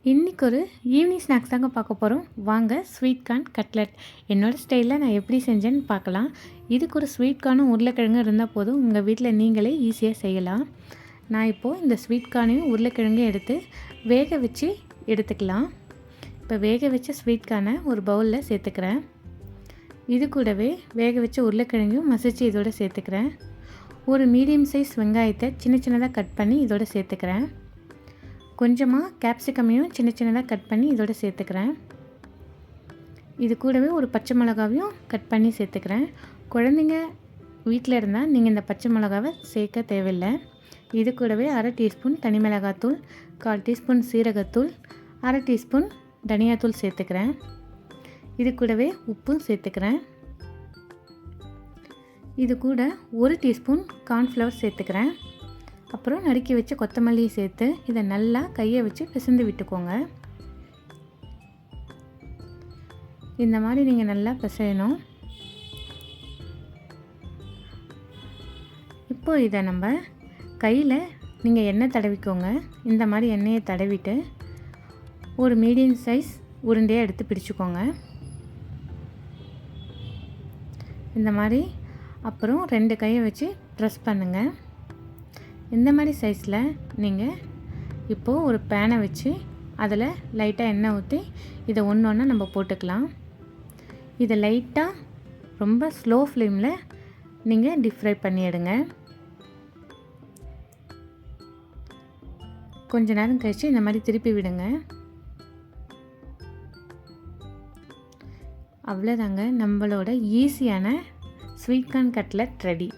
இன்றைக்கி ஒரு evening snacks தாங்க பார்க்க போகிறோம். வாங்க, ஸ்வீட் கார்ன் கட்லெட் என்னோடய ஸ்டைலில் நான் எப்படி செஞ்சேன்னு பார்க்கலாம். இதுக்கு ஒரு ஸ்வீட் கார்னும் உருளைக்கிழங்கும் இருந்தால் போதும், உங்கள் வீட்டில் நீங்களே ஈஸியாக செய்யலாம். நான் இப்போது இந்த ஸ்வீட் கார்னையும் உருளைக்கிழங்கையும் எடுத்து வேக வச்சு எடுத்துக்கலாம். இப்போ வேக வச்ச ஸ்வீட் கார்னை ஒரு பவுலில் சேர்த்துக்கிறேன். இது கூடவே வேக வச்ச உருளைக்கிழங்கையும் மசிச்சு இதோட சேர்த்துக்கிறேன். ஒரு மீடியம் சைஸ் வெங்காயத்தை சின்ன சின்னதாக கட் பண்ணி இதோட சேர்த்துக்கிறேன். கொஞ்சமாக கேப்சிகமையும் சின்ன சின்னதாக கட் பண்ணி இதோட சேர்த்துக்கிறேன். இது கூடவே ஒரு பச்சை மிளகாவையும் கட் பண்ணி சேர்த்துக்கிறேன். குழந்தைங்க வீட்டில் இருந்தால் நீங்கள் இந்த பச்சை மிளகாவை சேர்க்க தேவையில்லை. இது கூடவே அரை டீஸ்பூன் தனி மிளகாத்தூள், 1/4 டீஸ்பூன் சீரகத்தூள், அரை டீஸ்பூன் தனியாத்தூள் சேர்த்துக்கிறேன். இது கூடவே உப்பும் சேர்த்துக்கிறேன். இது கூட 1 டீஸ்பூன் கார்ன்ஃப்ளவர் சேர்த்துக்கிறேன். அப்புறம் நறுக்கி வச்சு கொத்தமல்லியை சேர்த்து இதை நல்லா கையை வச்சு பிசைந்து விட்டுக்கோங்க. இந்த மாதிரி நீங்கள் நல்லா பிசையணும். இப்போது இதை நம்ம கையில் நீங்கள் எண்ணெய் தடவிக்கோங்க. இந்த மாதிரி எண்ணெயை தடவிட்டு ஒரு மீடியம் சைஸ் உருண்டையாக எடுத்து பிடிச்சிக்கோங்க. இந்த மாதிரி அப்புறம் 2 கையை வச்சு ப்ரெஸ் பண்ணுங்கள். இந்த மாதிரி சைஸில் நீங்கள் இப்போது ஒரு பேனை வச்சு அதில் லைட்டாக எண்ணெய் ஊற்றி இதை ஒன்று ஒன்றா நம்ம போட்டுக்கலாம். இதை லைட்டாக ரொம்ப ஸ்லோ ஃப்ளேமில் நீங்கள் டீப் ஃப்ரை பண்ணி எடுங்க. கொஞ்ச நேரம் கழித்து இந்த மாதிரி திருப்பி விடுங்க. அவ்வளோதாங்க, நம்மளோட ஈஸியான ஸ்வீட் கார்ன் கட்லெட் ரெடி.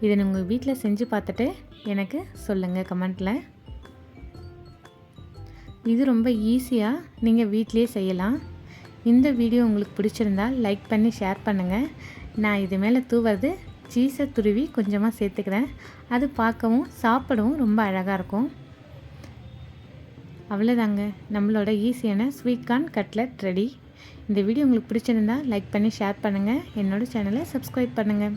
இதை உங்கள் வீட்டில் செஞ்சு பார்த்துட்டு எனக்கு சொல்லுங்கள் கமெண்ட்டில். இது ரொம்ப ஈஸியாக நீங்கள் வீட்டிலே செய்யலாம். இந்த வீடியோ உங்களுக்கு பிடிச்சிருந்தால் லைக் பண்ணி ஷேர் பண்ணுங்கள். நான் இது மேலே தூவது சீஸை துருவி கொஞ்சமாக சேர்த்துக்கிறேன். அது பார்க்கவும் சாப்பிடவும் ரொம்ப அழகாக இருக்கும். அவ்வளோதாங்க, நம்மளோட ஈஸியான ஸ்வீட் கார்ன் கட்லெட் ரெடி. இந்த வீடியோ உங்களுக்கு பிடிச்சிருந்தால் லைக் பண்ணி ஷேர் பண்ணுங்கள். என்னோடய சேனலை சப்ஸ்கிரைப் பண்ணுங்கள்.